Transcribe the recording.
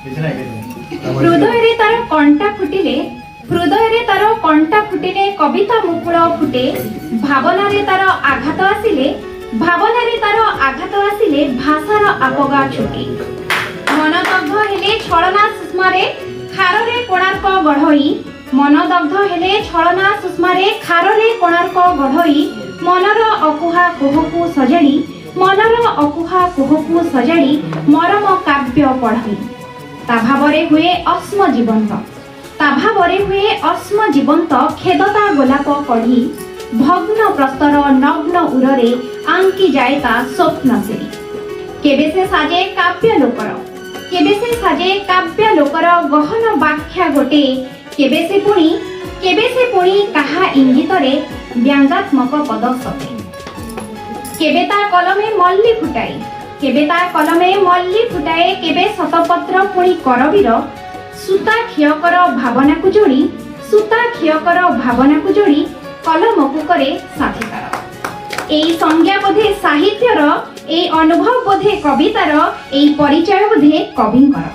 हृदय तार कंटा फुटिले हृदय तार कंटा फुटिले कविता मुकुल फुटे भावना रे तार आघात आसिले भावना रे तार आघात आसिले भाषार आपगा छुटे मनदग्ध हेले छलना सुषमारे खारे कोणार्क गढ़ई मनदग्ध हेले छलना सुषमारे खारे कोणार्क गढ़ई मनर अकुहा कोहकु सजाड़ी मनर अकुहा कोहकु सजाड़ी मरम काव्य पढ़ई ता भावरे हुए अस्म जीवंत ता भावरे हुए अस्म जीवंत खेदता गोलाप कढ़ी भग्न प्रस्तर नग्न उररे आंकी जाए ता स्वप्न से केबे से साजे काव्य लोकर केबे से साजे काव्य लोकर गहन व्याख्या गोटे केबे से पुणी काहा इंगित रे व्यंगात्मक पद सते केबे ता कलमे मल्ली फुटाई केबे ता कलमे मल्ली फुटाए केबे शतपत्र पुणी करवीर सूता क्षयकर भावना को जोड़ी सूता क्षयकर भावना को जोड़ी कलम को करे साथिकार एई संज्ञा बोधे साहित्यर एई अनुभव बोधे कवितार एई परिचय बोधे कविंकर।